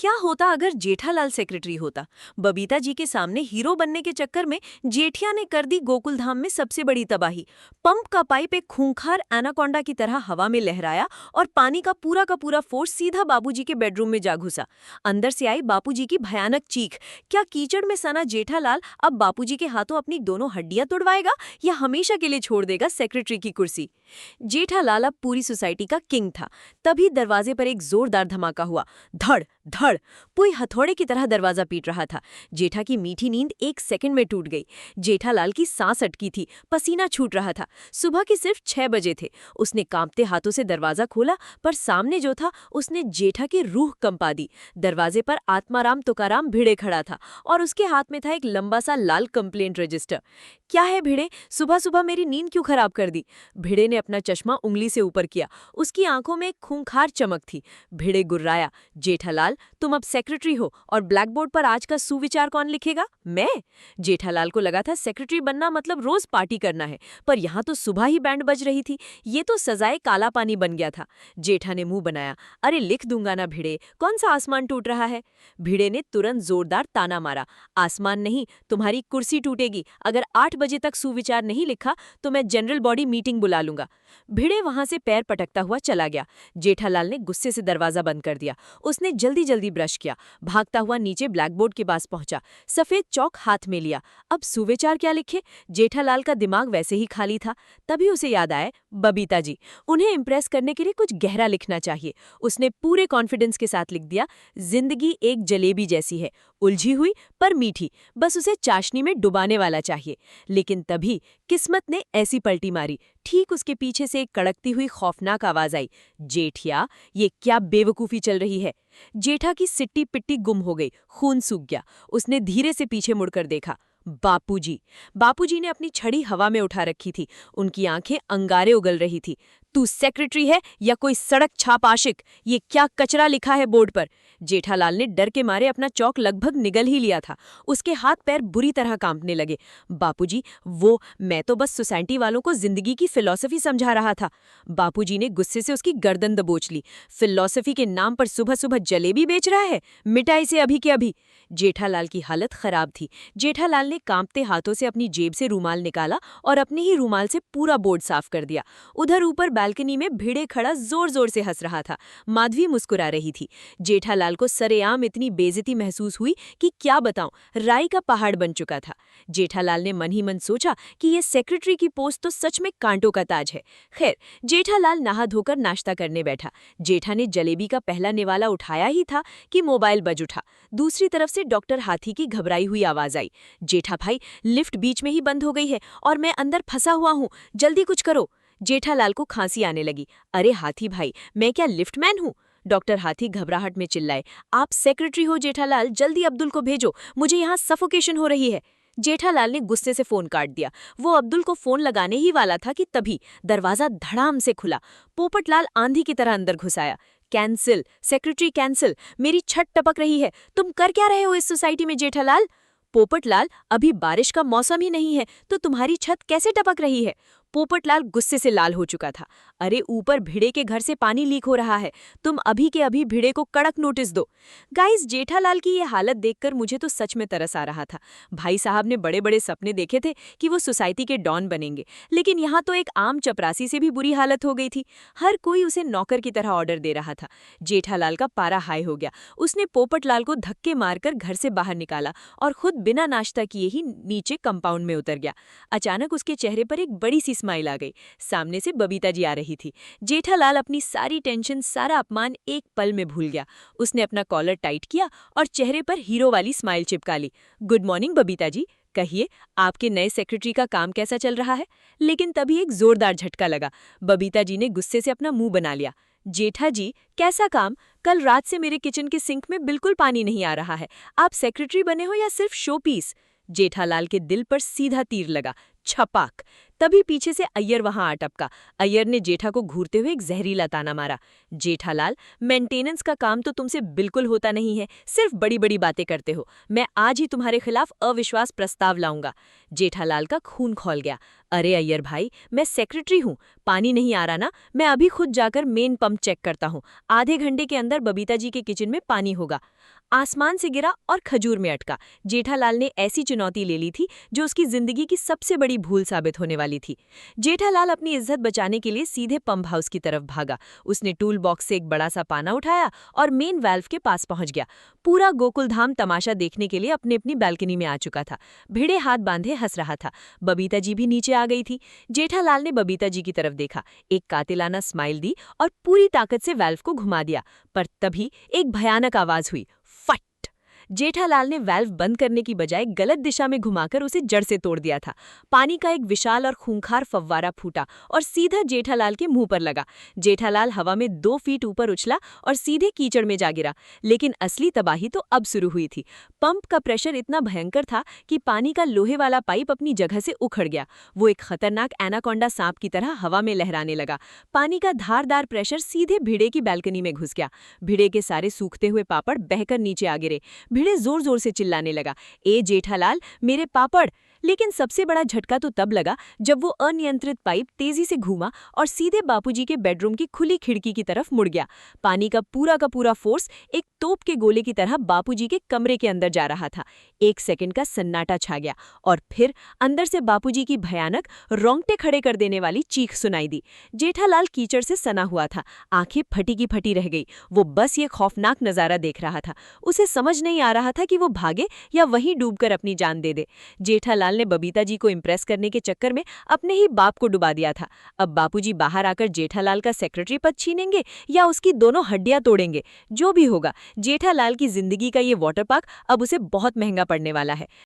क्या होता अगर जेठालाल सेक्रेटरी होता? बबीता जी के सामने हीरो बनने के चक्कर में जेठिया ने कर दी गोकुलधाम में सबसे बड़ी तबाही। पंप का पाइप एक खूंखार एनाकोंडा की तरह हवा में लहराया और पानी का पूरा फोर्स सीधा बाबूजी के बेडरूम में जा घुसा। अंदर से आई बापूजी की भयानक चीख। क्या कीचड़ में सना जेठालाल अब बापूजी के हाथों अपनी दोनों हड्डियां तुड़वाएगा या हमेशा के लिए छोड़ देगा सेक्रेटरी की कुर्सी? जेठालाल अब पूरी सोसाइटी का किंग था। तभी दरवाजे पर एक जोरदार धमाका हुआ। धड़ धड़। कोई हथौड़े की तरह दरवाजा पीट रहा था। जेठा की मीठी नींद एक सेकंड में टूट गई। जेठालाल की सांस अटकी थी, पसीना छूट रहा था। सुबह के सिर्फ 6 बजे थे। उसने कांपते हाथों से दरवाजा खोला, पर सामने जो था उसने जेठा की रूह कंपा दी। दरवाजे पर आत्माराम तुकाराम भिड़े खड़ा था और उसके हाथ में था एक लंबा सा लाल कंप्लेंट रजिस्टर। क्या है भिड़े, सुबह सुबह मेरी नींद क्यों खराब कर दी? भिड़े ने अपना चश्मा उंगली से ऊपर किया। उसकी आंखों में एक खूंखार चमक थी। भिड़े गुर्राया, जेठालाल तुम अब सेक्रेटरी हो और ब्लैक बोर्ड पर आज का सुविचार कौन लिखेगा? मैं? जेठालाल को लगा था सेक्रेटरी बनना मतलब रोज पार्टी करना है, पर यहाँ तो सुबह ही बैंड बज रही थी। ये तो सजाए काला पानी बन गया था। जेठा ने मुंह बनाया, अरे लिख दूंगा ना भिड़े, कौन सा आसमान टूट रहा है? भिड़े ने तुरंत जोरदार ताना मारा, आसमान नहीं, तुम्हारी कुर्सी टूटेगी। अगर 8 बजे तक सुविचार नहीं लिखा तो मैं जनरल बॉडी मीटिंग बुला लूंगा। भिड़े वहां से पैर पटकता हुआ चला गया। जेठालाल ने गुस्से से दरवाजा बंद कर दिया। उसने जल्दी जल्दी ब्रश किया, भागता हुआ नीचे ब्लैकबोर्ड के पास पहुंचा, सफेद चौक हाथ में लिया। अब सुविचार क्या लिखे? जेठालाल का दिमाग वैसे ही खाली था। तभी उसे याद आया, बबीता जी, उन्हें इम्प्रेस करने के लिए कुछ गहरा लिखना चाहिए। उसने पूरे कॉन्फिडेंस के साथ लिख दिया, जिंदगी एक जलेबी जैसी है, उलझी हुई पर मीठी, बस उसे चाशनी में डुबाने वाला चाहिए। लेकिन तभी किस्मत ने ऐसी पलटी मारी, ठीक उसके पीछे से एक कड़कती हुई खौफनाक आवाज आई, जेठिया, ये क्या बेवकूफी चल रही है? जेठा की सिट्टी पिट्टी गुम हो गई, खून सूख गया। उसने धीरे से पीछे मुड़कर देखा, बापूजी। बापूजी ने अपनी छड़ी हवा में उठा रखी थी। उनकी आंखें अंगारे उगल रही थी। तू सेक्रेटरी है या कोई सड़क छाप आशिक? ये क्या कचरा लिखा है बोर्ड पर? जेठालाल ने डर के मारे अपना चौक लगभग निगल ही लिया था। उसके हाथ पैर बुरी तरह कांपने लगे। बापूजी, मैं तो बस सोसाइटी वालों को जिंदगी की फिलॉसफी समझा रहा था। बापूजी ने गुस्से से उसकी गर्दन दबोच ली। फिलॉसफी के नाम पर सुबह सुबह जलेबी बेच रहा है? मिटा इसे अभी के अभी। जेठालाल की हालत खराब थी। जेठालाल ने कांपते हाथों से अपनी जेब से रूमाल निकाला और अपने ही रूमाल से पूरा बोर्ड साफ कर दिया। उधर ऊपर बालकनी में भिड़े खड़ा जोर जोर से हंस रहा था। माधवी मुस्कुरा रही थी। जेठालाल को सरेआम इतनी बेइज्जती महसूस हुई कि क्या बताऊं, राई का पहाड़ बन चुका था। जेठालाल ने मन ही मन सोचा कि ये सेक्रेटरी की पोस्ट तो सच में कांटों का ताज है। खैर, जेठालाल नहा धोकर नाश्ता करने बैठा। जेठा ने जलेबी का पहला निवाला उठाया ही था कि मोबाइल बज उठा। दूसरी तरफ से डॉक्टर हाथी की घबराई हुई आवाज आई, जेठा भाई, लिफ्ट बीच में ही बंद हो गई है और मैं अंदर फंसा हुआ हूँ, जल्दी कुछ करो। जेठालाल को खांसी आने लगी। अरे हाथी भाई, मैं क्या लिफ्टमैन हूँ? डॉक्टर हाथी घबराहट में चिल्लाए, आप सेक्रेटरी हो जेठालाल, जल्दी अब्दुल को भेजो, मुझे यहाँ सफोकेशन हो रही है। जेठालाल ने गुस्से से फोन काट दिया। वो अब्दुल को फोन लगाने ही वाला था कि तभी दरवाजा धड़ाम से खुला। पोपटलाल आंधी की तरह अंदर घुस आया। कैंसिल, सेक्रेटरी कैंसिल, मेरी छत टपक रही है। तुम कर क्या रहे हो इस सोसाइटी में जेठालाल? पोपटलाल, अभी बारिश का मौसम ही नहीं है तो तुम्हारी छत कैसे टपक रही है? पोपटलाल गुस्से से लाल हो चुका था। अरे ऊपर भिड़े के घर से पानी लीक हो रहा है, तुम अभी के अभी भिड़े को कड़क नोटिस दो। गाइस, जेठालाल की ये हालत देखकर मुझे तो सच में तरस आ रहा था। भाई साहब ने बड़े बड़े सपने देखे थे कि वो सोसाइटी के डॉन बनेंगे, लेकिन यहाँ तो एक आम चपरासी से भी बुरी हालत हो गई थी। हर कोई उसे नौकर की तरह ऑर्डर दे रहा था। जेठालाल का पारा हाई हो गया। उसने पोपटलाल को धक्के मारकर घर से बाहर निकाला और खुद बिना नाश्ता किए ही नीचे कंपाउंड में उतर गया। अचानक उसके चेहरे पर एक बड़ी सी स्माइल आ गई। सामने से बबीता जी आ रही थी। जेठालाल अपनी सारी टेंशन, सारा अपमान एक पल में भूल गया। उसने अपना कॉलर टाइट किया और चेहरे पर हीरो वाली स्माइल चिपका ली। गुड मॉर्निंग बबीता जी, कहिए आपके नए सेक्रेटरी का काम कैसा चल रहा है? लेकिन तभी एक जोरदार झटका लगा। बबीता जी ने गुस्से से अपना मुंह बना लिया। जेठा जी, कैसा काम? कल रात से मेरे किचन के सिंक में बिल्कुल पानी नहीं आ रहा है। आप सेक्रेटरी बने हो या सिर्फ शो पीस? जेठालाल के दिल पर सीधा तीर लगा। छपाक। तभी पीछे से अय्यर वहां आ टपका। अय्यर ने जेठा को घूरते हुए एक जहरीला ताना मारा। जेठालाल, मेंटेनेंस का काम तो तुमसे बिल्कुल होता नहीं है, सिर्फ बड़ी बड़ी बातें करते हो। मैं आज ही तुम्हारे खिलाफ अविश्वास प्रस्ताव लाऊंगा। जेठालाल का खून खौल गया। अरे अय्यर भाई, मैं सेक्रेटरी हूँ, पानी नहीं आ रहा ना, मैं अभी खुद जाकर मेन पंप चेक करता हूँ। आधे घंटे के अंदर बबीता जी के किचन में पानी होगा। आसमान से गिरा और खजूर में अटका। जेठालाल ने ऐसी चुनौती ले ली थी जो उसकी जिंदगी की सबसे बड़ी भूल साबित होने वाली थी। जेठालाल अपनी इज्जत बचाने के लिए सीधे पंप हाउस की तरफ भागा। उसने टूल बॉक्स से एक बड़ा सा पाना उठाया और मेन वाल्व के पास पहुंच गया। पूरा गोकुलधाम तमाशा देखने के लिए अपनी अपनी बालकनी में आ चुका था। भिड़े हाथ बांधे हंस रहा था। बबीता जी भी नीचे आ गई थी। जेठालाल ने बबीता जी की तरफ देखा, एक कातिलाना स्माइल दी और पूरी ताकत से वाल्व को घुमा दिया। पर तभी एक भयानक आवाज हुई, फट। जेठालाल ने वाल्व बंद करने की बजाय गलत दिशा में घुमाकर उसे जड़ से तोड़ दिया था। पानी का एक विशाल और खूंखार फव्वारा फूटा और सीधा जेठालाल के मुंह पर लगा। जेठालाल हवा में 2 फीट ऊपर उछला और सीधे कीचड़ में जा गिरा। लेकिन असली तबाही तो अब शुरू हुई थी। पंप का प्रेशर इतना भयंकर था कि पानी का लोहे वाला पाइप अपनी जगह से उखड़ गया। वो एक खतरनाक एनाकोंडा सांप की तरह हवा में लहराने लगा। पानी का धारदार प्रेशर सीधे भिड़े की बालकनी में घुस गया। भिड़े के सारे सूखते हुए पापड़ बहकर नीचे आ गिरे। भिड़े जोर जोर से चिल्लाने लगा, ए जेठालाल, मेरे पापड़। लेकिन सबसे बड़ा झटका तो तब लगा जब वो अनियंत्रित पाइप तेजी से घूमा और सीधे बापूजी के बेडरूम की खुली खिड़की की तरफ मुड़ गया। पानी का पूरा फोर्स एक तोप के गोले की तरह बापूजी के कमरे के अंदर जा रहा था। 1 सेकंड का सन्नाटा छा गया और फिर अंदर से बापूजी की भयानक, रोंगटे खड़े कर देने वाली चीख सुनाई दी। जेठालाल कीचड़ से सना हुआ था, आंखें फटी की फटी रह गई। वो बस ये खौफनाक नजारा देख रहा था। उसे समझ नहीं आ रहा था कि वो भागे या वहीं डूबकर अपनी जान दे दे। जेठालाल ने बबीता जी को इम्प्रेस करने के चक्कर में अपने ही बाप को डुबा दिया था। अब बापूजी बाहर आकर जेठालाल का सेक्रेटरी पद छीनेंगे या उसकी दोनों हड्डियां तोड़ेंगे। जो भी होगा, जेठालाल की जिंदगी का ये वाटर पार्क अब उसे बहुत महंगा पड़ने वाला है।